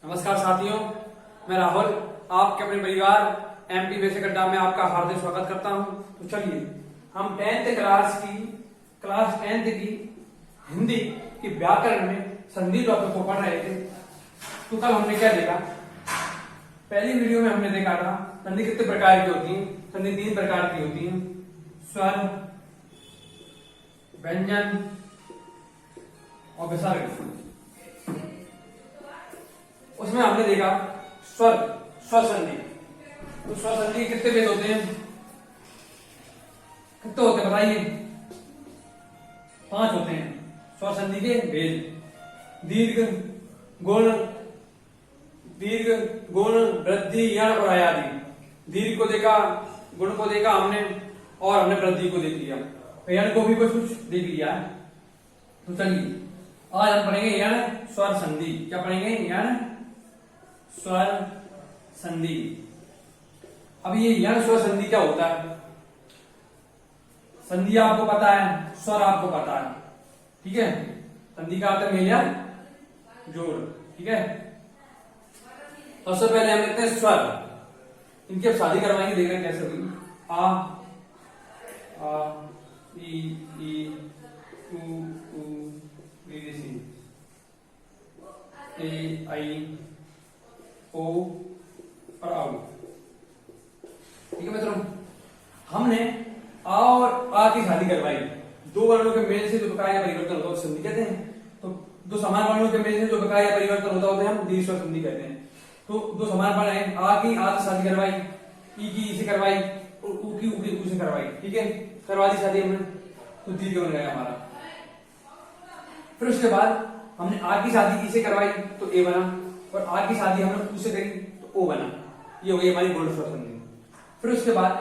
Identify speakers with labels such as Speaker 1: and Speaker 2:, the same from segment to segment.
Speaker 1: नमस्कार साथियों, मैं राहुल आपके अपने परिवार एमपी बेसिक अड्डा में आपका हार्दिक स्वागत करता हूं। तो चलिए हम 10th क्लास 10th की हिंदी की व्याकरण में संधि टॉपिक को पढ़ रहे थे। तो कल हमने क्या देखा? पहली वीडियो में हमने देखा था संधि कितने प्रकार की होती है। संधि 3 प्रकार की होती है, स्वर, व्यंजन और विसर्ग। उसमें हमने देखा स्वर संधि। तो स्वर संधि कितने भेद होते हैं? कितने होते हैं बताइए? 5 होते हैं स्वर संधि के भेद। दीर्घ, गुण, वृद्धि, यण और अयादि। दीर्घ को देखा, गुण को देखा हमने और हमने वृद्धि को देख लिया, यण को भी कुछ देख लिया। तो चलिए आज हम पढ़ेंगे यण स्वर संधि। क्या पढ़ेंगे? यण स्वर संधि। अब ये यण स्वर संधि क्या होता है? संधि आपको पता है, स्वर आपको पता है, ठीक है। संधि का अर्थ है मेल या जोड़, ठीक है। सबसे पहले हम लिखते हैं स्वर। इनकी अब शादी करवाएंगे, देख रहे हैं कैसे होगी। आ ई उ री सी, ए आई ओ और आओ, ठीक है मित्रों। हमने आ और आ की शादी करवाई। दो वर्णों के मेल से जो प्रकार या परिवर्तन होता है उसे संधि कहते हैं। तो दो समान वर्णों के मेल से जो प्रकार या परिवर्तन होता है हम दीर्घ स्वर संधि कहते हैं। तो दो समान वर्ण है, आ की शादी करवाई, ई की से करवाई और ऊ की ऊ से करवाई, ठीक है। करवा दी शादी हमने, तो दीर्घ बन गया हमारा। फिर उसके बाद हमने आ की शादी ई से करवाई तो ए बना, और आ की शादी हमने ऊ से करी तो ओ बना। ये हो गई हमारी गुण स्वर संधि। फिर उसके बाद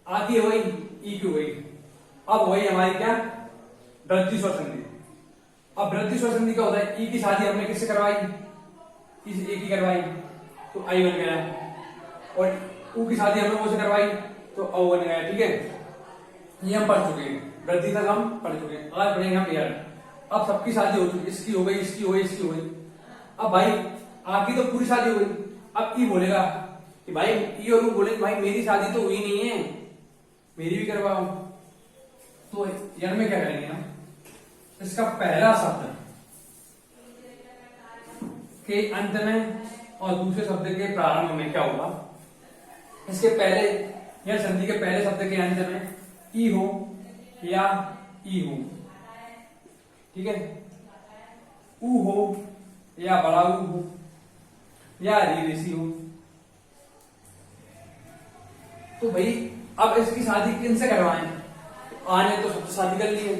Speaker 1: आ की हो गई, ई की हो गई। अब हो गई हमारी क्या? वृद्धि स्वर संधि। अब वृद्धि स्वर संधि क्या होता है? ई की शादी हमने किससे करवाई? इस ए की करवाई तो आई बन गया, और ऊ की शादी हमने ओ से करवाई तो औ बन गया, ठीक है। ये हम पढ़ चुके हैं, वृद्धि तक हम पढ़ चुके हैं। आज पढ़ेंगे हम यण। अब सबकी शादी हो चुकी, इसकी हो गई, इसकी हो गई, इसकी हो गई। अब भाई आ की तो पूरी शादी हो गई। अब ई बोलेगा कि भाई, ई और ऊ बोलेंगे भाई मेरी शादी तो हुई नहीं है, मेरी भी करवाओ। तो यण में क्या करेंगे हम? इसका पहला शब्द के अंत में और दूसरे शब्द के प्रारंभ में क्या होगा? इसके पहले या संधि के पहले शब्द के अंत में ई हो या ई हो, ठीक है। ऊ हो या बड़ा ऊ हो या री हो। तो भाई अब इसकी शादी किनसे करवाएं? आने तो सबसे शादी कर ली है,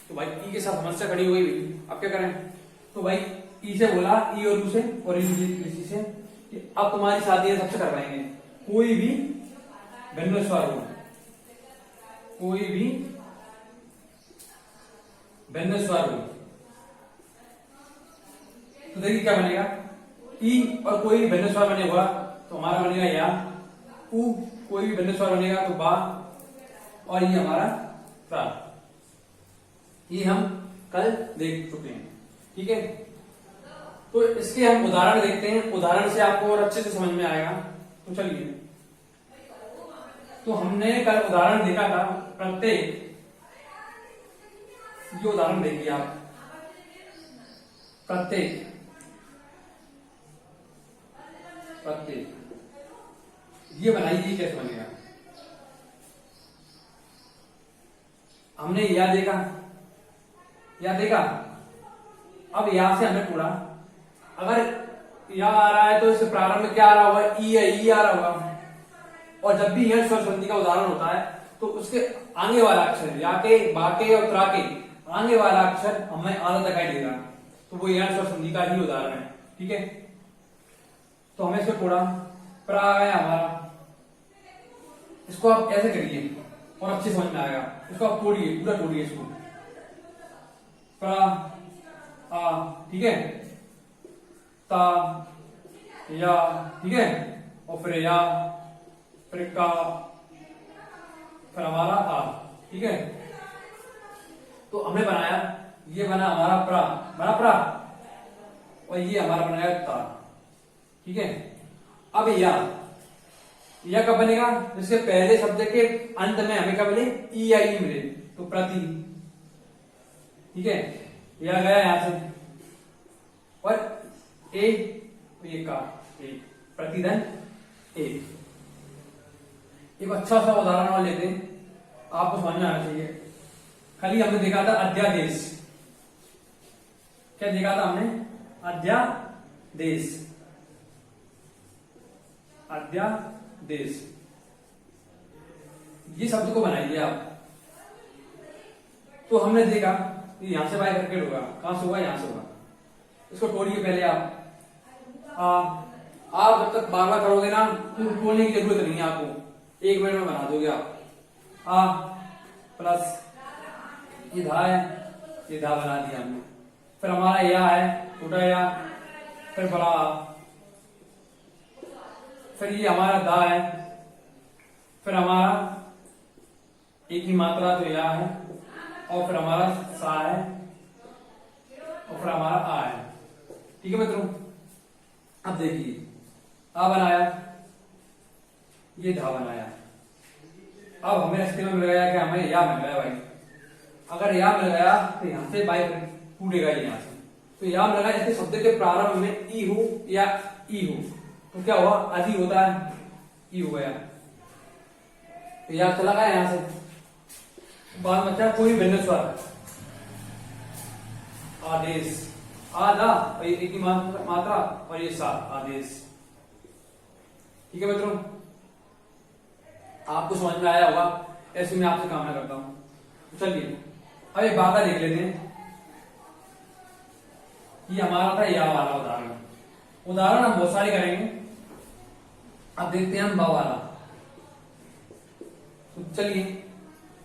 Speaker 1: तो भाई ई के साथ समस्या खड़ी हुई भाई। अब क्या करें? तो भाई ई से बोला, ई और ऊ से और ऋषि से कि अब तुम्हारी शादी सबसे करवाएंगे। कोई भी भिन्न स्वर हो, कोई भी भिन्न स्वर हो, तो देखिए क्या बनेगा? ई और कोई भी भिन्न स्वर बने हुआ तो हमारा बनेगा या। ऊ कोई भी भिन्न स्वर बनेगा तो बा, और ये हमारा ता। ये हम कल देख चुके हैं, ठीक है। तो इसके हम उदाहरण देखते हैं, उदाहरण से आपको और अच्छे से समझ में आएगा। तो चलिए, तो हमने कल उदाहरण देखा था प्रत्येक। ये उदाहरण देखिए आप, प्रत्येक ये बनाइए कैसे बनेगा। हमने या देखा, अब यहां से हमें पूरा, अगर या आ रहा है तो इससे प्रारंभ में क्या आ रहा होगा? ई है, ई आ रहा होगा। और जब भी यह स्वर संधि का उदाहरण होता है तो उसके आगे वाला अक्षर, या के, बाके और त्रा के आगे वाला अक्षर हमें आधा दिखाई देगा, तो वो यह स्वर संधि का ही उदाहरण है, ठीक है। तो हमें इसको थोड़ा प्रा आ गया हमारा। इसको आप ऐसे करिए और अच्छे समझ में आएगा। इसको आप तोड़िए, पूरा तोड़िए इसको। प्रा आ, ठीक है, ता या, ठीक है, और फिर या, फिर का, फिर हमारा आ, ठीक है। तो हमने बनाया, ये बना हमारा प्रा, बना प्रा, और ये हमारा बन गया ता। ठीक है, अब या कब बनेगा, जिसके पहले शब्द के अंत में हमें क्या मिले, ई या ई मिले, तो प्रति। ठीक है, या गया यहां से, और ये का एक प्रतिधन एक अच्छा सा उदाहरण और लेते हैं, आपको समझ में आना चाहिए। खाली हमने देखा था अध्यादेश, क्या देखा था हमने, अध्यादेश, अध्यादेश। ये शब्द को बनाइए आप, तो हमने देखा कि यहां से बाय करके होगा, कहां से होगा, यहां से होगा। इसको तोड़िए पहले आप जब तक बार बार करोगे ना, तोड़ने की जरूरत नहीं है आपको, 1 मिनट में बना दोगे आप। प्लस ये धा है, ये धा बना दिया हमने। फिर हमारा या है, छोटा या, फिर बड़ा आ, फिर ये हमारा दा है, फिर हमारा एक ही मात्रा तो या है, और फिर हमारा सा है, और फिर हमारा आ है। ठीक है मित्रों, अब देखिए आ बनाया, ये धा बनाया। अब हमें रास्ते में मिल गया कि हमें या मिल गया भाई। अगर या मिल गया तो यहां से बाई टूटेगा यहां से, तो या मिल गया। इसके शब्द के प्रारंभ में ई हो या ई हो तो क्या हुआ, अधि होता है, ई हो गया, तो या चला गया यहां से। बाद में बचा कोई भिन्न स्वर, आदेश, आधा और एक ही मात्रा, और ये सा, आदेश। ठीक है मित्रों, आपको समझ में आया होगा, ऐसे मैं आपसे कामना करता हूं। चलिए अब एक बात देख लेते हैं। ये हमारा था या वाला उदाहरण हम बहुत सारे करेंगे। अब देखते हैं हम बा वाला। तो चलिए,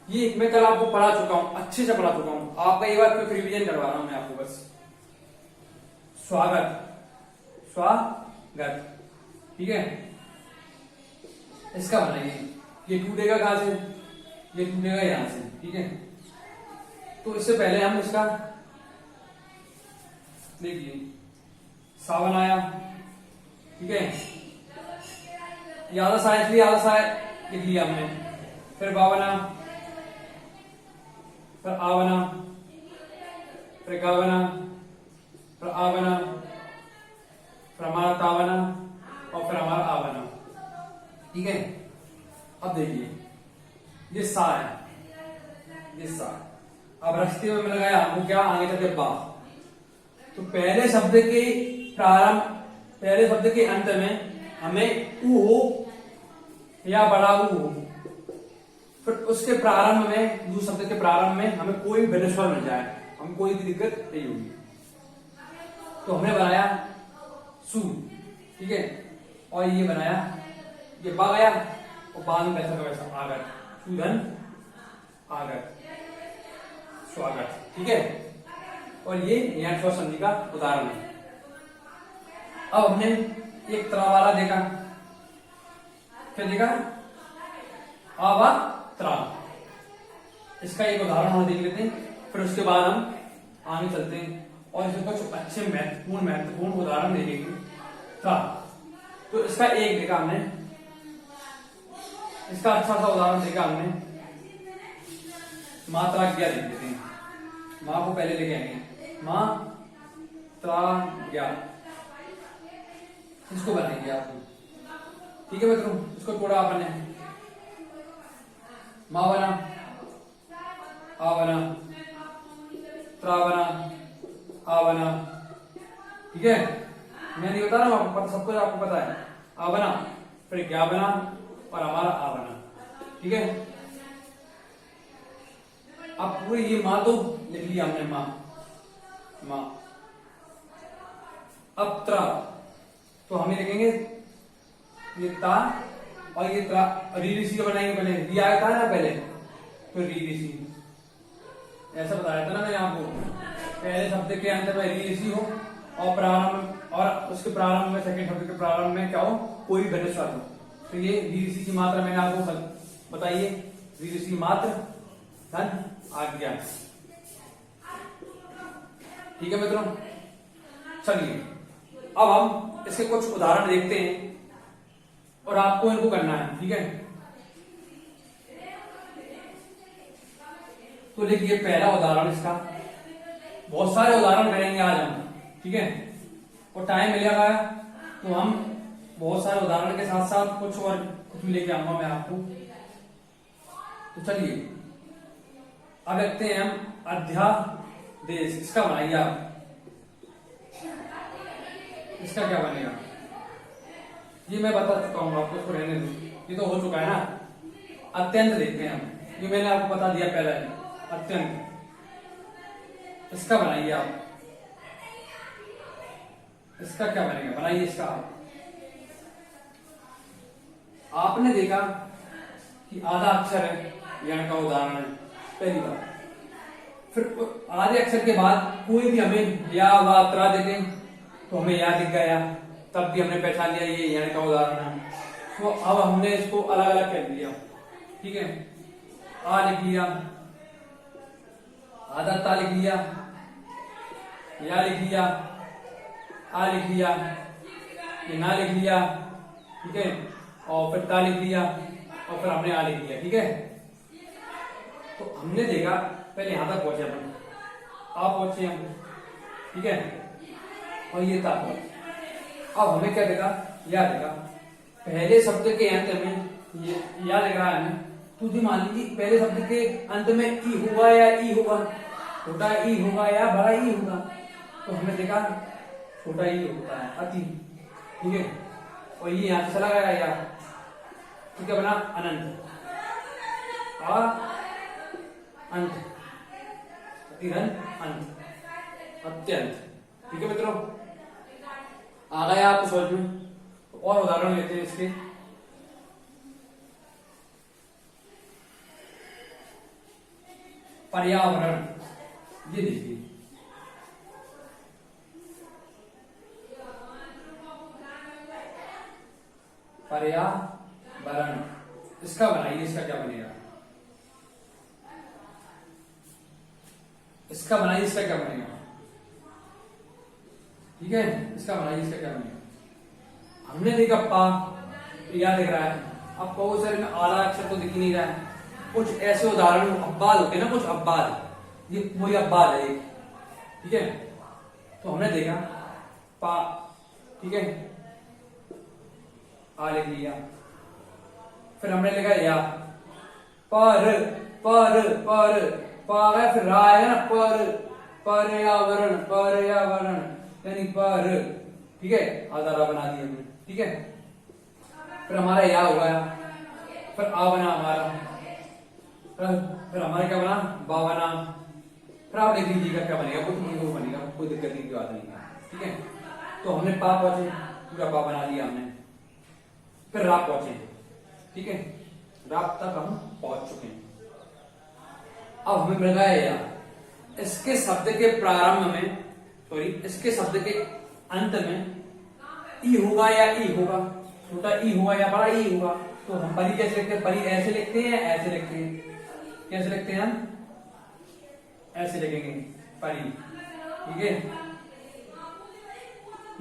Speaker 1: ये मैं कल आपको पढ़ा चुका हूं, अच्छे से पढ़ा चुका हूं, आपका एक बार क्विक रिवीजन करवा रहा हूं मैं आपको बस। स्वागत, स्वागत, ठीक है। इसका बनाइए, ये टूटेगा कहां से, ये टूटेगा यहां से, ठीक है। तो इससे पहले हम इसका देखिए, सा बनाया, ठीक है। आधा सा इसलिए आधा सा लिख लिया हमने, फिर बा बना, फिर आ बना, फिर गा बना, फिर आ बना, फिर हमारा ता बना, और फिर हमारा आ बना, ठीक है। अब देखिए, ये सा है, ये सा। अब रास्ते में लगाया हमको क्या, आगे चलते बा। तो पहले शब्द के प्रारंभ, पहले शब्द के अंत में हमें ऊ हो या बड़ा ऊ हो, फिर उसके प्रारंभ में, दूसरे शब्द के प्रारंभ में हमें कोई भिन्न स्वर मिल जाए, हमें कोई भी दिक्कत नहीं होगी। तो हमने बनाया सू, ठीक है। और ये बनाया, ये बा गया, और बाद में कैसा का वैसा आगत, सुधन, आगत, स्वागत, ठीक है। और ये यहाँ स्वर संधि का उदाहरण है। अब हमने एक त्रा वाला देखा, क्या देखा, आवा त्रा। इसका एक उदाहरण हम देख लेते हैं, फिर उसके बाद हम आगे चलते हैं और इसके कुछ अच्छे महत्वपूर्ण उदाहरण देखेंगे। त्रा, तो इसका एक देखा हमने, इसका अच्छा सा उदाहरण देखा हमने। मात्रा क्या देख लेते हैं, मां को पहले लेके आएंगे, मां त्रा ज्ञा, इसको बनाएंगे आपको, ठीक है मित्रों। इसको थोड़ा अपन है, मां बना, आ बना, त्रा बना, आ बना, ठीक है। मैं नहीं बता रहा हूं आपको, सब कुछ आपको पता है। आ बना, फिर क्या बना, और हमारा आ बना, ठीक है। अब पूरी ये मां तो लिख लिया हमने, मां, मां। अब त्रा, तो हमें लिखेंगे ये ता और ये त्रा, री ऋषि का बनाएंगे। पहले री आया था ना पहले, तो री ऋषि, ऐसा बताया था ना मैंने आपको। पहले शब्द के अंत में री ऋषि हो, और प्रारंभ, और उसके प्रारंभ में, सेकंड शब्द के प्रारंभ में क्या हो, कोई भिन्न स्वर हो। तो ये री ऋषि की मात्रा मैंने आपको बताइए, री ऋषि मात्र, धन, आज्ञा, ठीक है मित्रों। चलिए अब हम इसके कुछ उदाहरण देखते हैं और आपको इनको करना है, ठीक है। तो देखिए पहला उदाहरण इसका, बहुत सारे उदाहरण करेंगे आज हम, ठीक है, और टाइम मिलेगा तो हम बहुत सारे उदाहरण के साथ साथ कुछ और कुछ भी लेके आऊंगा मैं आपको। तो चलिए अब देखते हैं हम अध्यादेश, इसका बनाइए आप, इसका क्या बनेगा ये मैं बता चुका हूं आपको, इसको रहने दो, ये तो हो चुका है ना। अत्यंत देखते हैं हम, ये मैंने आपको बता दिया पहले, अत्यंत, इसका बनाइए आप, इसका क्या बनेगा, बनाइए इसका आप। आपने देखा कि आधा अक्षर है, यण का उदाहरण है पहली बार, फिर आधे अक्षर के बाद कोई भी हमें या वा त्रा देखे तो हमें या दिख गया, तब भी हमने पहचान लिया ये यण का उदाहरण है। तो अब हमने इसको अलग अलग कर लिया, ठीक है, आ लिख लिया, आधा ता लिख लिया, या लिख लिया, आ लिख लिया, ये ना लिख लिया, ठीक है, और फिर ता लिख लिया, और फिर हमने आ लिख लिया, ठीक है। तो हमने देखा पहले यहां तक पहुंचे अपन, आ पहुंचे हम, ठीक है, और ये था। अब हमें क्या देखा, या देखा, पहले शब्द के अंत में ये या लिख रहा है हमें, तो जी मान लीजिए पहले शब्द के अंत में ई होगा या ई होगा, छोटा ई होगा या बड़ा ई होगा, तो हमने देखा छोटा ई होता है, अति, ठीक है, और ये यहां से चला गया या, ठीक है, बना अनंत, आ अंत, अतिरंत, अंत, अत्यंत, ठीक है मित्रों, आ गया आपको समझ में। तो और उदाहरण लेते हैं इसके, पर्यावरण, ये देखिए, पर्यावरण, इसका बनाइए, इसका क्या बनेगा, इसका बनाइए, इसका क्या बनेगा, ठीक है, इसका बनाइए, इसका क्या बनेगा। हमने देखा पा, या दिख रहा है, अब बहुत सारे में आधा अक्षर तो दिख ही नहीं रहा है, कुछ ऐसे उदाहरण अब्बाद होते हैं ना, कुछ अब्बाद, ये पूरी अब्बाद है एक, ठीक है। तो हमने देखा पा, ठीक है, आ लिख लिया, फिर हमने लिखा या, पर पर पर पा गया, फिर रा आएगा ना, पर पर्यावरण, पर्यावरण यानी पर, ठीक है, आधा रा बना दिया हमने, ठीक है, फिर हमारा या हो गया, फिर आ बना हमारा, फिर हमारा क्या बना, बा बना, फिर आप देख लीजिएगा क्या बनेगा, कुछ नहीं वो बनेगा, कोई दिक्कत नहीं की बात नहीं है, ठीक है। तो हमने पा पहुंचे, पूरा पा बना दिया हमने, फिर रा पहुंचे, ठीक है, रा तक हम पहुंच चुके हैं। अब हमें मिल गया या, इसके शब्द के प्रारंभ में, सॉरी, इसके शब्द के अंत में ई होगा या ई होगा, छोटा ई होगा या बड़ा ई होगा, तो हम परी कैसे लिखते हैं, परी ऐसे लिखते हैं, ऐसे लिखते हैं, कैसे लिखते हैं हम, ऐसे लिखेंगे परी, ठीक है,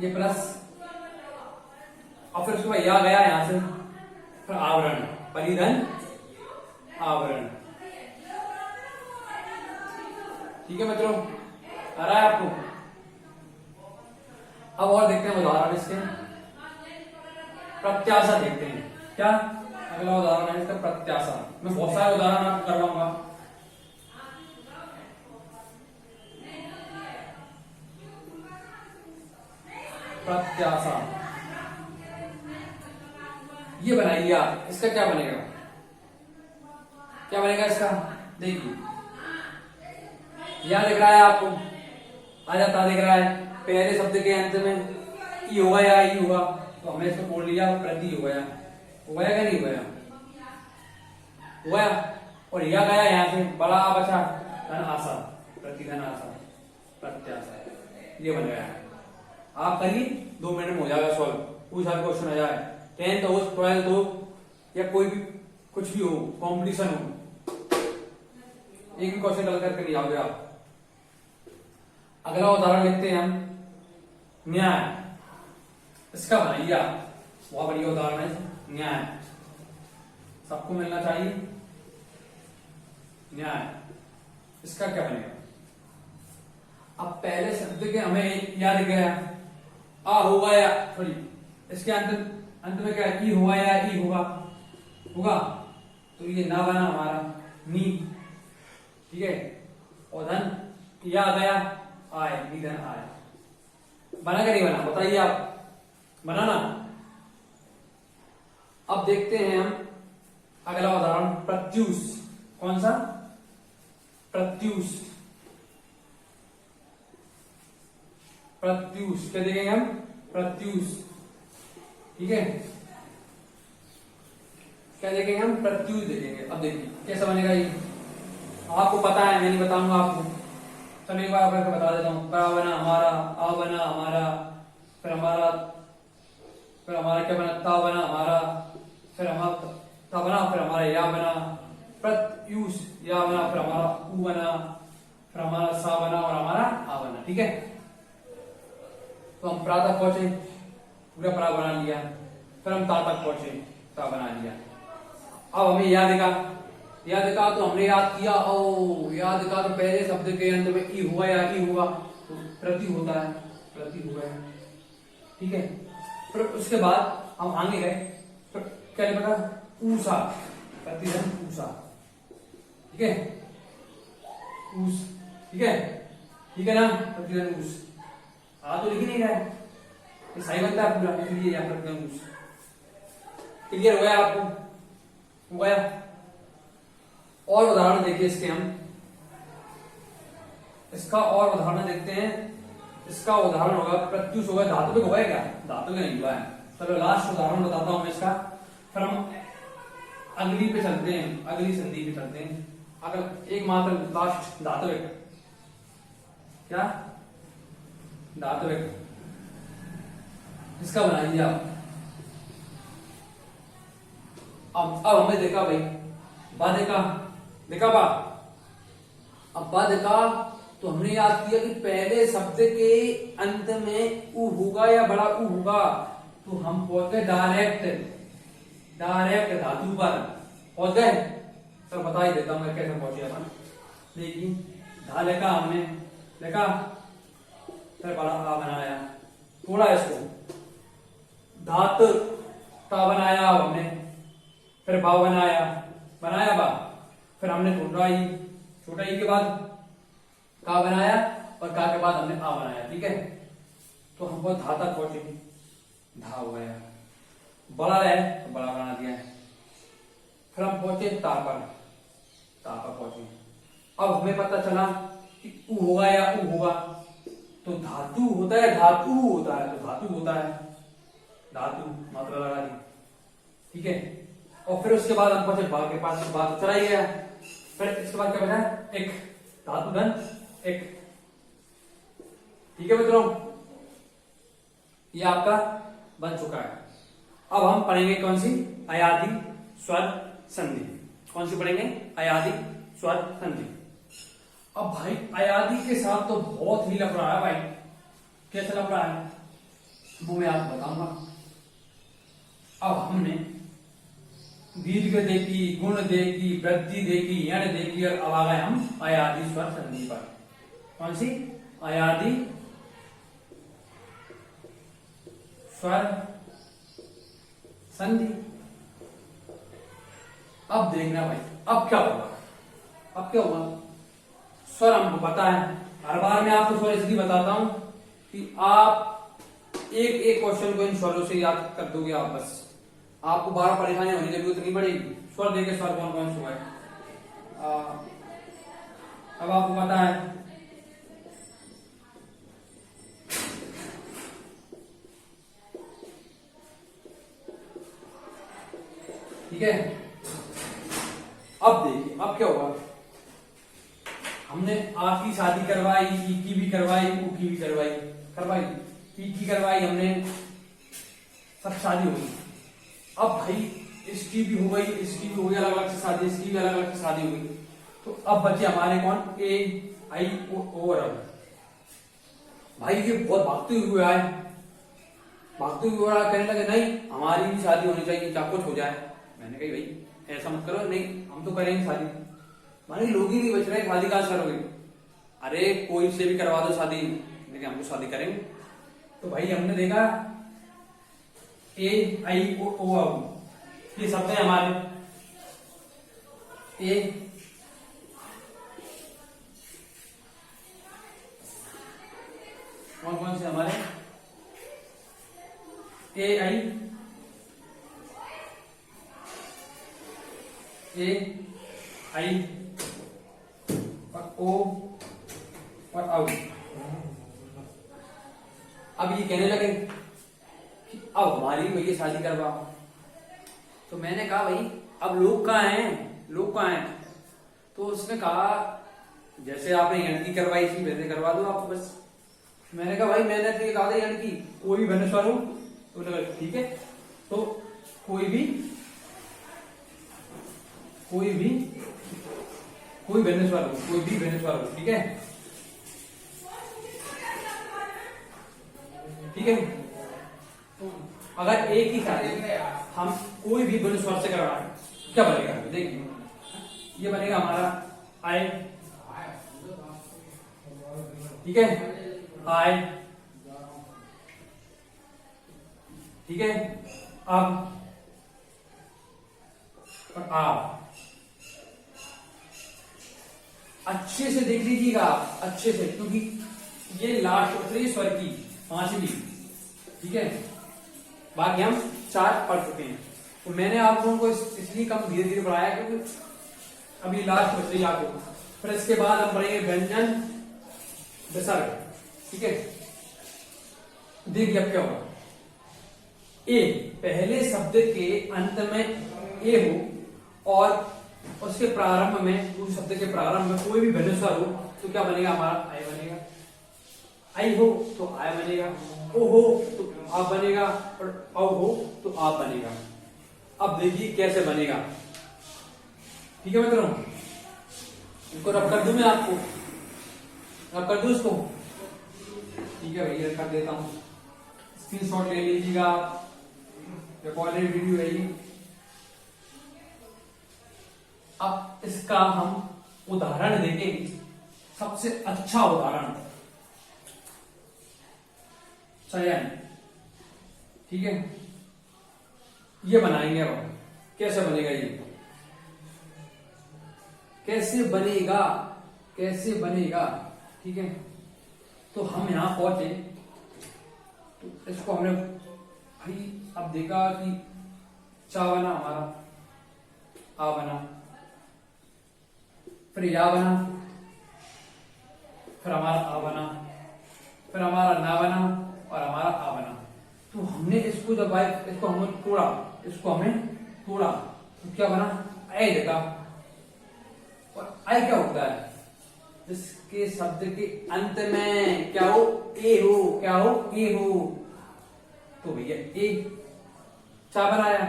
Speaker 1: ये प्लस, और फिर उसके बाद या गया यहां से, फिर आवरण, परिधन, आवरण, ठीक है मित्रों, आ रहा है आपको। अब और देखते हैं उदाहरण इसके, प्रत्याशा देखते हैं, क्या अगला उदाहरण है इसका, प्रत्याशा। मैं बहुत सारे उदाहरण आपको करवाऊंगा, प्रत्याशा, ये बनाइए आप, इसका क्या बनेगा, क्या बनेगा इसका, देखिए, यह दिख रहा है आपको, आ जाता दिख रहा है, पहले शब्द के अंत में ई होगा या ई होगा, तो हमने इसको तोड़ लिया, प्रति हो गया, हो गया क्या नहीं होया, हो गया, और यह गया यहां से, बड़ा बचा धन आशा, प्रतिधन आशा, प्रत्याशा, ये बन गया। आप करिए, 2 मिनट में हो जाएगा सॉल्व, कोई सा क्वेश्चन आ जाए, 10th हो, 12th हो, या कोई भी कुछ भी हो, कॉम्पिटिशन हो, एक भी क्वेश्चन गलत करके नहीं आओगे आप। अगला उदाहरण लिखते हैं हम, न्याय, इसका बनाइए आप, बहुत बढ़िया उदाहरण है। न्याय, सबको मिलना चाहिए। न्याय, इसका क्या बनेगा? अब पहले शब्द के हमें याद गया, आ होगा या सॉरी, इसके अंत में क्या है? ई होगा या ई होगा? होगा, तो ये ना बना हमारा नी, ठीक है। और धन या गया आए, नी धन आए, बना क्या नहीं बना बताइए आप, बनाना। अब देखते हैं हम अगला उदाहरण, प्रत्यूष। कौन सा? प्रत्यूष। प्रत्यूष क्या देखेंगे हम? प्रत्यूष, ठीक है। क्या देखेंगे हम? प्रत्यूष देखेंगे। अब देखिए कैसा बनेगा ये, आपको पता है, मैं नहीं बताऊंगा आपको। चलो एक बार आपको बता देता हूँ। प्रा बना हमारा, आ बना हमारा, फिर हमारा क्या बना? ता बना हमारा, फिर हमारा ता बना, फिर हमारा या बना। प्रत्यूष, या बना, फिर हमारा ऊ बना, फिर हमारा सा बना और हमारा आ बना, ठीक है। तो हम प्रा तक पहुंचे, पूरा प्रा बना लिया, फिर हम ता तक पहुंचे, ता बना लिया। अब हमें याद का तो हमने याद किया, ओ याद का तो पहले शब्द के अंत में ई हुआ या ई हुआ, तो प्रति होता है, प्रति हुआ है, ठीक है। फिर उसके बाद हम आगे गए, फिर क्या लिखा? ऊषा, प्रतिधन ऊषा, ठीक है। ऊष, ठीक है, ठीक है ना, प्रतिधन ऊष। तो लिख ही नहीं रहा है, ये सही बनता है पूरा, इसलिए यहाँ प्रतिधन ऊष। क्लियर हो गया आपको? हो गया। और उदाहरण देखिए इसके हम, इसका और उदाहरण देखते हैं। इसका उदाहरण होगा प्रत्युष होगा, धातु पे होगा क्या? धातु पे नहीं हुआ है। चलो लास्ट उदाहरण बताता हूं मैं इसका, फिर हम अगली पे चलते हैं, अगली संधि पे चलते हैं। अगर एक मात्र लास्ट धातुविक, क्या? धातुविक, इसका बनाइए आप। अब हमने देखा भाई देखा बा, अब देखा तो हमने याद किया कि पहले शब्द के अंत में उ होगा या बड़ा उ होगा, तो हम पहुंच गए डायरेक्ट धातु पर पहुंच गए। सर बता ही देता हूं मैं कैसे पहुंचे अपन। देखिए धा लिखा हमने, लिखा, फिर बड़ा आ बनाया, थोड़ा इसको धातु का बनाया हमने, फिर बा बनाया बा, फिर हमने छोटा ई के बाद का बनाया, और का के बाद हमने आ बनाया, ठीक है। तो हम बहुत धा तक पहुंचे, धा हो गया, बड़ा है तो बड़ा बना दिया है। फिर हम पहुंचे ता पर पहुंचे। अब हमें पता चला कि उ होगा या उ होगा, तो धातु होता है, धातु होता है, तो धातु होता है, धातु मात्रा लगा दी, ठीक है। और फिर उसके बाद हम पहुंचे बा के पास, बात चला ही गया। फिर इसके बाद क्या बचा? एक, धातु धन एक, ठीक है मित्रों, ये आपका बन चुका है। अब हम पढ़ेंगे कौन सी? अयादि स्वर संधि। कौन सी पढ़ेंगे? अयादि स्वर संधि। अब भाई अयादि के साथ तो बहुत ही लफड़ा है भाई। कैसे लफड़ा है वो मैं आपको बताऊंगा। अब हमने दीर्घ देखी, गुण देखी, वृद्धि देखी, यण देखी, और अब आ गए हम अयादि स्वर संधि पर। कौन सी? अयादि स्वर संधि। अब देखना भाई, अब क्या होगा? स्वर हमको पता है, हर बार मैं आपको स्वर इसलिए बताता हूं कि आप एक क्वेश्चन को इन स्वरों से याद कर दोगे आप, बस आपको बार परेशानी होने की जरूरत नहीं पड़ेगी। स्वर देखे स्वर कौन कौन से है, अब आपको पता है। ठीक है, अब देखिए अब क्या होगा। हमने आ की शादी करवाई, ई की भी करवाई, ऊ की भी करवाई, ई की करवाई हमने, सब शादी हो गई। अब भाई इसकी भी हो गई, इसकी भी हो गई अलग अलग से शादी, इसकी भी अलग अलग से शादी हो गई। तो अब बचे हमारे कौन? ए, आई, ओ और अब। भाई ये बहुत भागते हुए आए, भागते हुए बड़ा कहने लगे नहीं हमारी भी शादी होनी चाहिए, क्या कुछ हो जाए। मैंने कही भाई ऐसा मत करो, नहीं हम तो करेंगे शादी। मानी लोग ही नहीं बच रहे, शादी कहाँ से करोगे? अरे कोई से भी करवा दो शादी, लेकिन हम तो शादी करेंगे। तो भाई हमने देखा ए आई ओ ओ ये शब्द है हमारे। ए कौन कौन से हमारे? ए आई और ओ और औ। अब ये कहने लगे कि अब हमारी भैया शादी करवाओ। तो मैंने कहा भाई अब लोग कहाँ हैं, लोग कहाँ हैं? तो उसने कहा जैसे आपने लड़की करवाई थी वैसे करवा दो आप बस। मैंने कहा भाई मैंने तो ये कहा था लड़की कोई भी बनस्वर हो। तो लगा ठीक है, तो कोई भी बेनिस्वार हो, कोई भी बेनिस्वार हो, ठीक है, ठीक है। अगर एक ही शादी हम कोई भी बेनिस्वार से करवाएं क्या बनेगा? देखिए ये बनेगा हमारा आय, ठीक है, आय, ठीक है। अब और आप अच्छे से देख लीजिएगा, अच्छे से, क्योंकि ये लास्ट उत्तरी स्वर की पांचवी, ठीक है। बाकी हम 4 पढ़ चुके हैं। तो मैंने आप लोगों को इसलिए कम धीरे धीरे पढ़ाया क्योंकि अभी लास्ट उत्तरी आपको, फिर इसके बाद हम पढ़ेंगे व्यंजन विसर्ग, ठीक है। देखिए अब क्या होगा। ए पहले शब्द के अंत में ए हो और उसके प्रारंभ में, उस शब्द के प्रारंभ में कोई भी बेनिस्वार हो तो क्या बनेगा? हमारा आय बनेगा। आई हो तो आय बनेगा, ओ हो तो आप बनेगा, और औ हो तो आप बनेगा। अब देखिए कैसे बनेगा, ठीक है मित्रों। इनको रब कर दूं मैं आपको, रब कर दूं इसको, ठीक है भैया कर देता हूं। स्क्रीनशॉट ले लीजिएगा, रिकॉर्डेड वीडियो है ये। अब इसका हम उदाहरण देखेंगे, सबसे अच्छा उदाहरण चयन, ठीक है। ये बनाएंगे अब, कैसे बनेगा ये, कैसे बनेगा, कैसे बनेगा, ठीक है। तो हम यहां पहुंचे तो इसको हमने भाई अब देखा कि चा बना हमारा, आ बना, फिर या बना, फिर हमारा आ बना, फिर हमारा ना बना और हमारा आ बना। तो हमने इसको जब इसको हमने तोड़ा, इसको हमें तोड़ा तो क्या बना? ऐ देखा। और ऐ क्या होता है? जिसके शब्द के अंत में क्या हो? ए हो, क्या हो? ए हो। तो भैया ए चा बनाया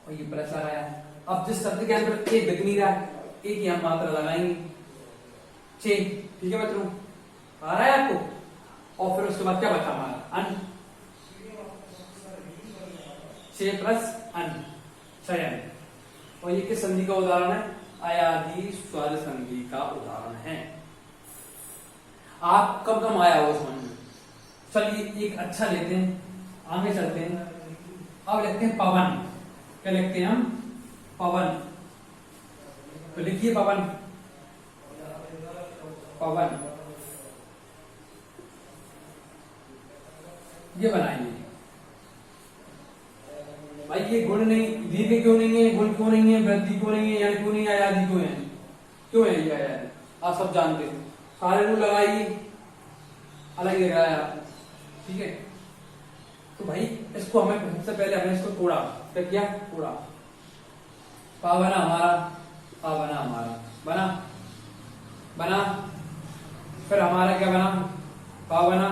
Speaker 1: और ये प्लस आया। अब जिस शब्द के अंदर ए दिख नहीं रहा है, ए की हम मात्रा लगाएंगे चे, ठीक है मित्रों, आ रहा है आपको। और फिर उसके बाद क्या बचा हमारा? अन, चे प्लस अन, चयन। और ये किस संधि का उदाहरण है? अयादि स्वर संधि का उदाहरण है। आप कब कब आया हो समझ में? चलिए एक अच्छा लेते हैं, आगे चलते हैं। अब लिखते हैं पवन। क्या लिखते हैं हम? पवन। तो लिखिए पवन, पवन, ये बनाएंगे भाई। ये गुण नहीं, दीर्घ क्यों नहीं है, गुण क्यों नहीं है, वृद्धि क्यों नहीं है, यानी क्यों नहीं है, आयादी क्यों है? क्यों है ये आयादी? आप सब जानते हैं। सारे गुण लगाइए, अलग ही लगाया आपको, ठीक है। तो भाई इसको हमें सबसे पहले हमने इसको तोड़ा। क्या किया? तोड़ा। पा बना हमारा, आ बना हमारा, बना बना, फिर हमारा क्या बना? पा बना,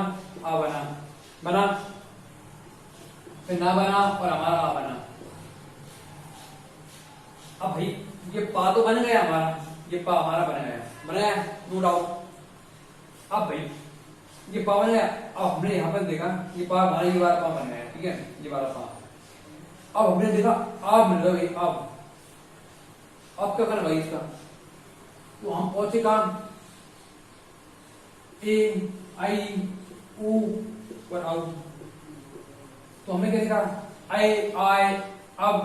Speaker 1: आ बना, बना, फिर ना बना और हमारा आ बना। अब भाई ये पा तो बन गया हमारा, ये पा हमारा बन गया, बनाया नो डाउट। अब भाई ये पा बन गया। अब हमने यहाँ पर देखा ये पा हमारा ये वाला पा बन गया, ठीक है, ये वाला पा। अब हमने देखा आप मिल रहा है, अब क्या करना भाई इसका, तो हम पहुंचे कहा ए आई ऊ और आउ। तो हमने क्या देखा आई आय अब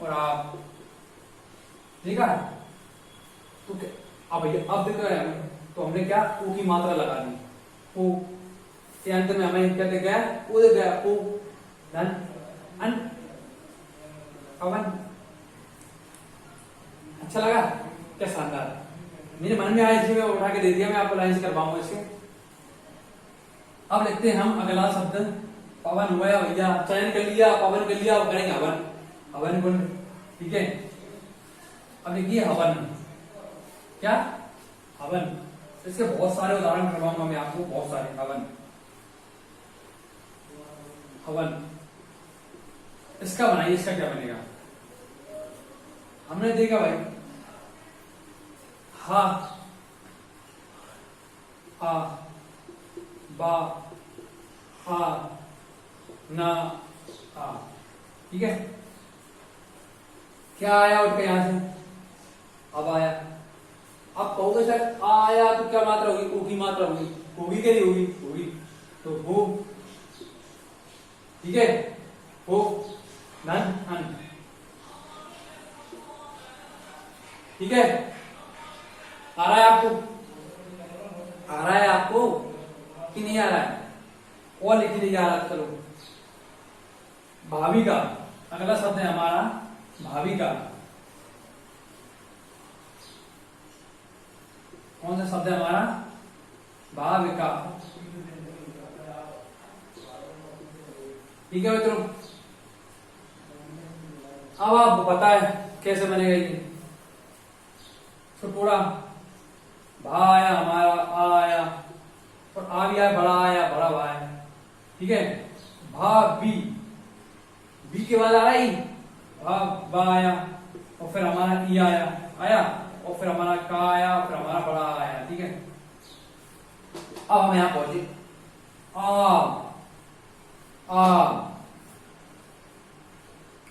Speaker 1: और आप, ठीक है। तो अब भैया अब देखो यार, तो हमने क्या ओ की मात्रा लगा दी, ओ के अंत में हमें क्या दिख गया, ओ दिख गया, ओ धन अन अवन। अच्छा लगा, क्या शानदार, मेरे मन में आया इसलिए मैं उठा के दे दिया, मैं आपको लाइन से करवाऊंगा इसके। अब लिखते हैं हम अगला शब्द, पवन हुआ भैया, चयन कर लिया, पवन कर लिया, अब करेंगे हवन, हवन कुंड, ठीक है। अब देखिए हवन, क्या हवन, इसके बहुत सारे उदाहरण करवाऊंगा मैं आपको, बहुत सारे। हवन, हवन, इसका बनाइए, इसका क्या बनेगा, हमने देखा भाई हा आ बा हा ना आ, ठीक है। क्या आया उठ के यहां से, अब आया, अब कहोगे सर आया तो क्या मात्रा होगी, ओ की मात्रा होगी, होगी क्या नहीं होगी, होगी, तो हो, ठीक है, हो नन अन, ठीक है। आ रहा है आपको, आ रहा है आपको कि नहीं आ रहा है, और लिख नहीं जा रहा, चलो। भाविका, अगला शब्द है हमारा भाविका। कौन सा शब्द है हमारा, भाविका, ठीक है मित्रों। अब आपको पता है कैसे बनेगा ये, तो थोड़ा भा आया हमारा, आ आया, और आ भी आया, बड़ा आया, बड़ा भा आया, ठीक है। भा बी के बाद आ रहा ही भा, बा आया, और फिर हमारा ई आया, आया, और फिर हमारा का आया, फिर हमारा बड़ा आया, ठीक है। अब हम यहां पहुंचे, आ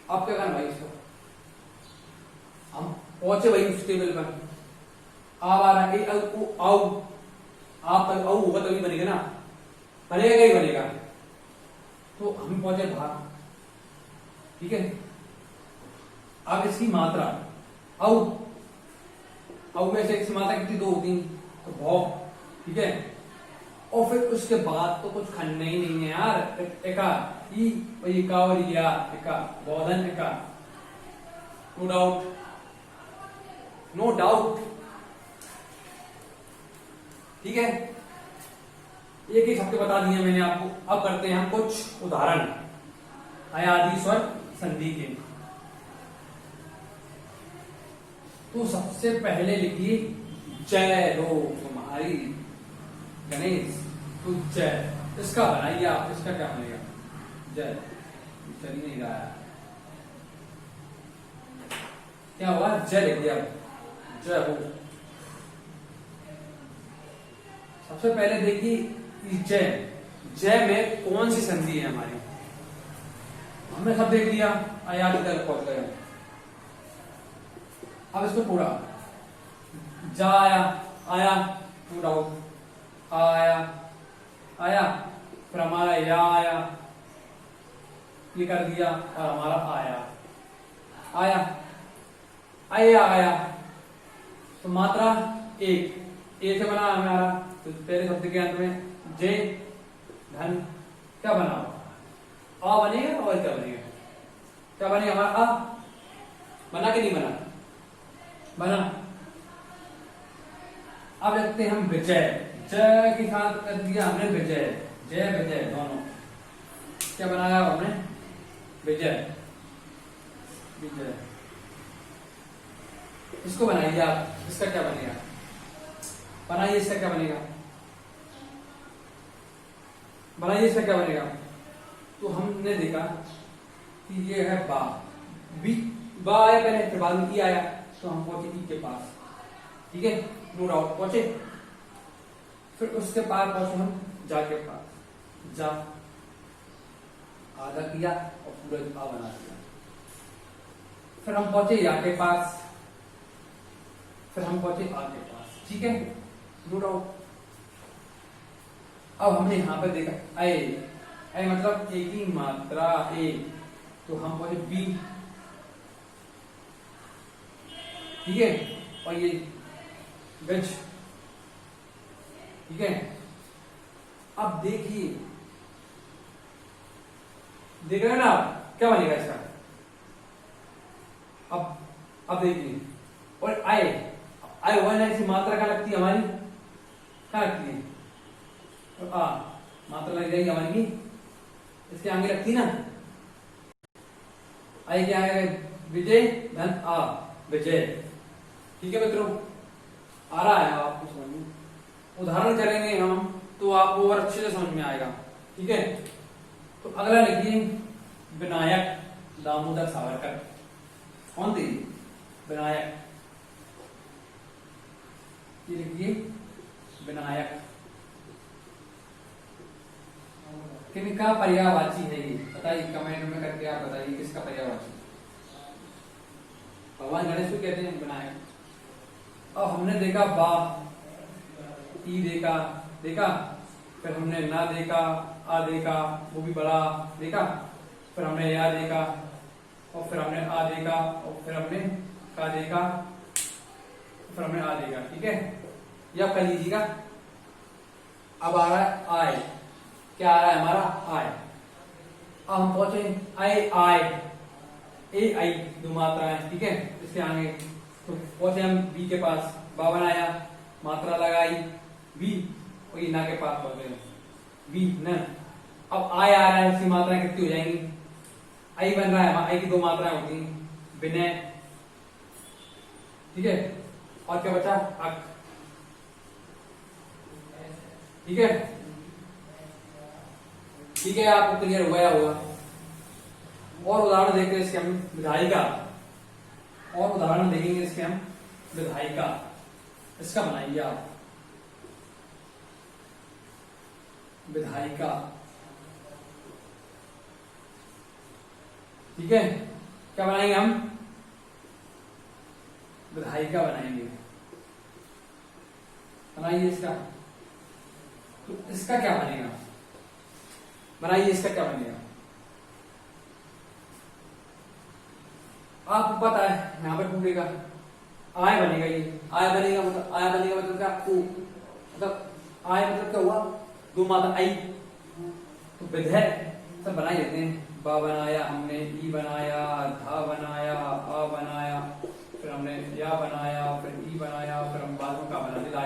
Speaker 1: अब क्या करना भाई इसको, हम पहुंचे भाई उस टेबल पर, अब आ रहा है आओ, आप तक आओ होगा तभी बनेगा ना, बनेगा ही बनेगा। तो हम पहुंचे भाग, ठीक है। अब इसकी मात्रा औ में से इसकी मात्रा कितनी, दो होती, तो भौ, ठीक है। और फिर उसके बाद तो कुछ खनना ही नहीं है यार, एका ई और एका और या एका, बोधन एका, नो डाउट, नो डाउट, ठीक है। एक एक शब्द बता दिए मैंने आपको। अब करते हैं हम कुछ उदाहरण अयादि स्वर संधि के। तो सबसे पहले लिखिए जय लो तुम्हारी गणेश, तो जय, इसका बनाइए आप, इसका क्या बनेगा, जय, चल ही नहीं रहा है, क्या हुआ, जय लिख दिया, जय हो। सबसे पहले देखिए जय, जय में कौन सी संधि है हमारी, हमने सब देख लिया, अयादि तक पहुंच गए। अब इसको पूरा, जा आया, आया, पूरा हो, आया, आया, फिर हमारा या आया, ये कर दिया, और हमारा आया, आया, आया, आया, तो मात्रा एक, ए से बना हमारा, तो पहले शब्द के अंत में जे धन क्या बना, आ बनेगा, और क्या बनेगा, क्या बनेगा हमारा आ, बना कि नहीं बना, बना। अब लिखते हैं हम विजय, जय के साथ कर दिया हमने विजय, जय विजय दोनों, क्या बनाया हमने, विजय, विजय। इसको बनाइए आप, इसका क्या बनेगा, बनाइए, इसका क्या बनेगा, बनाइए, इसका क्या बनेगा। तो हमने देखा कि ये है बा, बी, बा आया पहले, फिर बाद में ई आया, तो हम पहुंचे ई के पास, ठीक है, नो डाउट पहुंचे। फिर उसके पास पहुंचे हम जा के पास, जा आधा किया और पूरा आ बना दिया। फिर हम पहुंचे या के पास, फिर हम पहुंचे आ के पास, ठीक है, नो डाउट। अब हमने यहां पर देखा ए, ए मतलब ए की मात्रा ए, तो हम पहुंचे बी, ठीक है, और ये गज, ठीक है। अब देखिए, देख रहे हैं ना आप क्या बनेगा इसका। अब देखिए, और आए आए वन ऐसी मात्रा क्या लगती है हमारी, क्या लगती है, और आ मात्रा लग जाएगी हमारी इसके आगे लगती ना, आए क्या आएगा, विजय धन आ, विजय, ठीक है मित्रों, आ रहा है आपको समझ में। उदाहरण करेंगे हम तो आपको और अच्छे से समझ में आएगा, ठीक है। तो अगला लिखिए, विनायक दामोदर सावरकर, कौन थे विनायक, ये लिखिए विनायक, किनका पर्यायवाची है ये बताइए, कमेंट में करके आप बताइए किसका पर्यायवाची। भगवान गणेश को कहते हैं विनायक। अब हमने देखा बा, ई देखा, फिर हमने ना देखा, आ देखा, वो भी बड़ा देखा, फिर हमने या देखा, और फिर हमने आ देखा, और फिर हमने का देखा, फिर हमने आ देखा, ठीक है। यह कर लीजिएगा। अब आ रहा है आय, क्या आ रहा है हमारा आय। अब हम पहुंचे आय आय, ए आई दो मात्रा है, ठीक है, इसके आगे तो पहुंचे हम बी के पास, बा बनाया, मात्रा लगाई बी, और ये ना के पास पहुंचे बी न। अब आय आ रहा है, इसकी मात्राएं कितनी हो जाएंगी, आई बन रहा है, आई की दो मात्राएं होती हैं, विनय, ठीक है, और क्या बचा अक, ठीक है, ठीक है, आपको क्लियर हुआ होगा। और उदाहरण देखते हैं इसके हम विधायिका, और उदाहरण देखेंगे इसके हम विधायिका, इसका बनाइए आप विधायिका, ठीक है, क्या बनाएंगे हम विधायिका बनाएंगे, बनाइए इसका, तो इसका क्या बनेगा, बनाइए इसका क्या बनेगा। आपको पता है यहां पर पूरेगा आय बनेगा, ये आय बनेगा मतलब, आय बनेगा मतलब क्या, ओ मतलब आय मतलब क्या हुआ, दो मात्रा आई, तो विधेय सब बना लेते हैं। बा बनाया हमने, ई बनाया, धा बनाया, आ बनाया, फिर हमने या बनाया, फिर ई बनाया, फिर हम बाद में का बना दिया,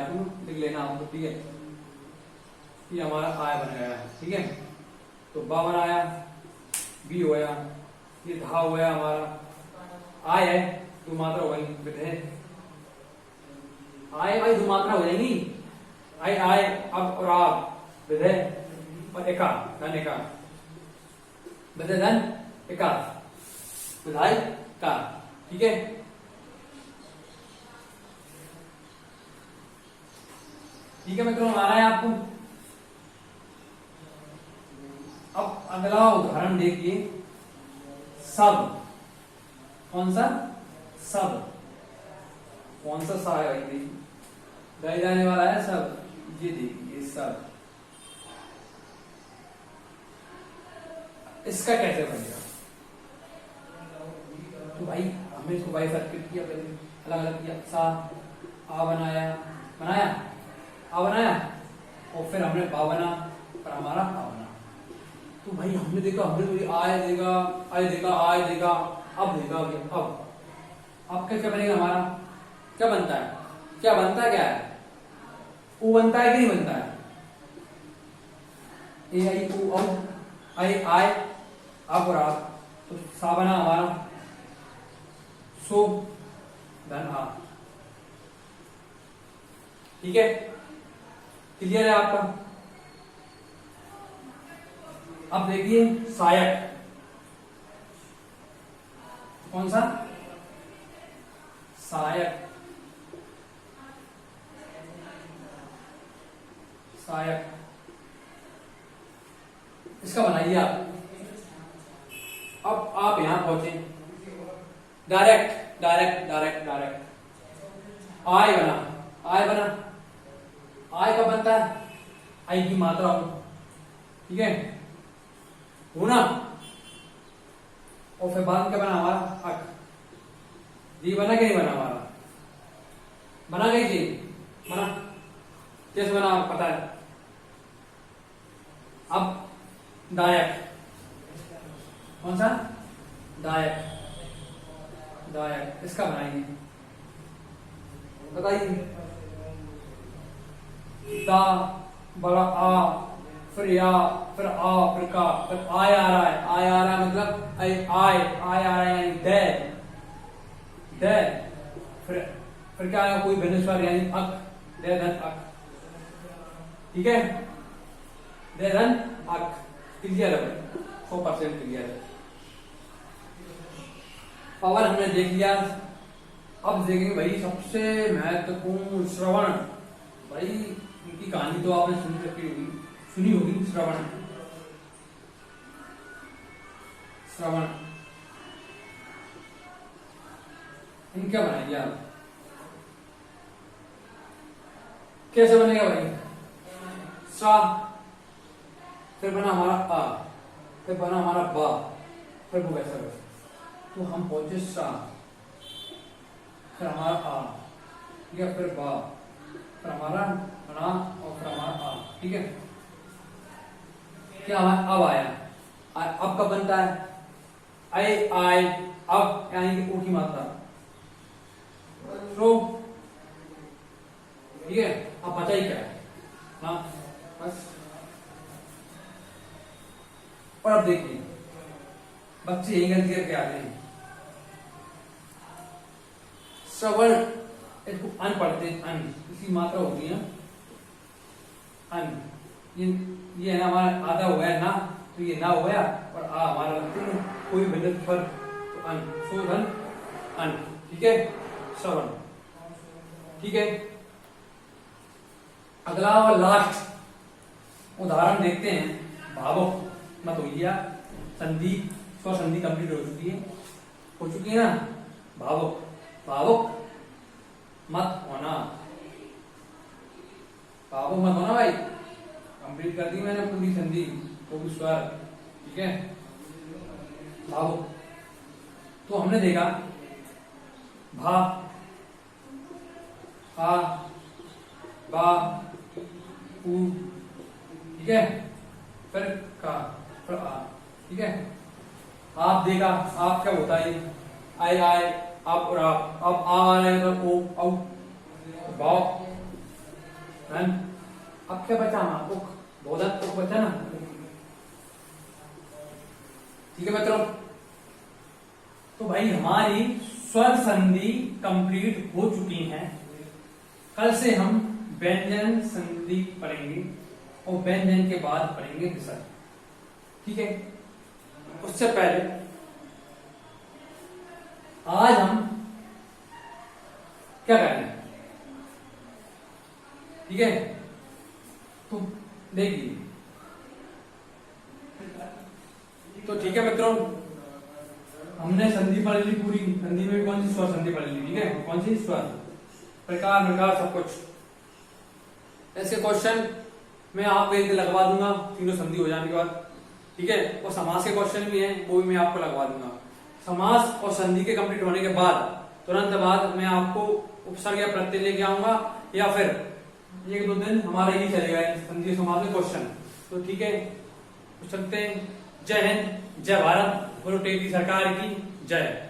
Speaker 1: लिख लेना आपको, ठीक है। ये हमारा आय बन गया है, ठीक है। तो बा बनाया, बी होया, ये धा होया हमारा, आय है दो मात्रा हो गई, विधेय आय भाई दो मात्रा हो जाएंगी, आय आय अब और आप विधेय, और एका धन, एका विधेय धन एका विधाय का, ठीक है। ठीक है मित्रों, आ रहा है आपको। अब अगला उदाहरण देखिए, सब, कौन सा सब, कौन सा सा है भाई, गए जाने वाला है सब, ये देखिए सब, इसका कैसे बनेगा, तो भाई हमने इसको बाई सर्किट किया, पहले अलग अलग किया, सा आ बनाया, आ बनाया, और फिर हमने बा बना, पर हमारा आ बना। तो भाई हमने देखा, हमने आय देखा, आय देखा, आय देखा, अब देखा, अब क्या बनेगा हमारा, क्या बनता है, क्या बनता है, क्या है, ओ बनता है कि नहीं बनता है, ए आई ओ औ, आई आय अब और आप, तो सा बना हमारा, सो धन आ, ठीक है, क्लियर है आपका। अब देखिए सहायक, कौन सा सहायक, सहायक। इसका बनाइए आप। अब आप यहां पहुंचे, direct direct direct direct I बना, आय बना। आय कब बनता है? आई की मात्रा हो, ठीक है, होना। और फिर बाद में क्या बना हमारा? अक। जी बना कि नहीं बना हमारा? बना गई जी, बना। कैसे बना आपको पता है? अब दायक, कौन सा? दायक, दायक। इसका बनाएंगे, बताइए। दा बड़ा आ, फिर या, फिर आ, फिर का, फिर आय आ रहा है। आय आ रहा है मतलब आय, आय आय आ रहा है यानी दे, दे। फिर क्या आएगा? कोई भिन्न स्वर यानी अक, दे धन अक, ठीक है, दे धन अक। क्लियर है, 100% क्लियर है। पावर हमने देख लिया। अब देखेंगे भाई सबसे महत्वपूर्ण श्रवण। भाई इनकी कहानी तो आपने सुनी होगी। श्रवण, श्रवण इनका बनाइए आप। कैसे बनेगा भाई? सा, फिर बना हमारा आ, फिर बना हमारा बा, फिर वो वैसा वैसा। तो हम पहुंचे सा, फिर हमारा आ, ठीक है, फिर बा, फिर हमारा बना और फिर हमारा आ, ठीक है। क्या हमारा अब आया? अब कब बनता है? आई आय, अब यानी कि ओ की मात्रा, तो ठीक है। अब बचा ही क्या है ना, बस। और अब देखिए बच्चे यही गलती करके आते हैं। श्रवण, इसको अन पढ़ते हैं, अन, इसकी मात्रा होती है अन। ये है ना हमारा आधा हो गया ना, तो ये ना हो गया और आ हमारा लगते हैं कोई भिन्न स्वर, तो अन, शोधन अन, ठीक है, श्रवण, ठीक है। अगला और लास्ट उदाहरण देखते हैं। भावुक मत होइए, संधि स्व संधि कंप्लीट हो चुकी है ना। भावुक, भावुक मत होना, भावुक मत होना भाई। कंप्लीट कर दी मैंने पूरी संधि, वो भी स्वर, ठीक है। भावुक तो हमने देखा भा, हा, बा, उ, ठीक है, फिर का, फिर आ, ठीक है। आप देखा, आप क्या होता है? आय आय, आप और आप। अब आ रहे हैं तो ओ औ, बाव, अब क्या बचा हमारा? उक, बोधक उक बचा ना, ठीक है मित्रों। तो भाई हमारी स्वर संधि कंप्लीट हो चुकी है। कल से हम व्यंजन संधि पढ़ेंगे और व्यंजन के बाद पढ़ेंगे विसर्ग, ठीक है। उससे पहले आज हम क्या करेंगे, ठीक है। तो देखिए, तो ठीक है मित्रों, हमने संधि पढ़ ली पूरी। संधि में कौन सी स्वर संधि पढ़ ली, ठीक है। कौन सी स्वर, प्रकार प्रकार सब कुछ। ऐसे क्वेश्चन मैं आपको एक लगवा दूंगा तीनों संधि हो जाने के बाद, ठीक है। और समास के क्वेश्चन भी हैं, वो भी मैं आपको लगवा दूंगा। समास और संधि के कंप्लीट होने के बाद तुरंत बाद मैं आपको उपसर्ग या प्रत्यय लेके आऊंगा, या फिर 1-2 दिन हमारा ही चलेगा संधि समास में क्वेश्चन, तो ठीक है। पूछ सकते हैं। जय हिंद, जय भारत, बोलो टेक की सरकार की जय।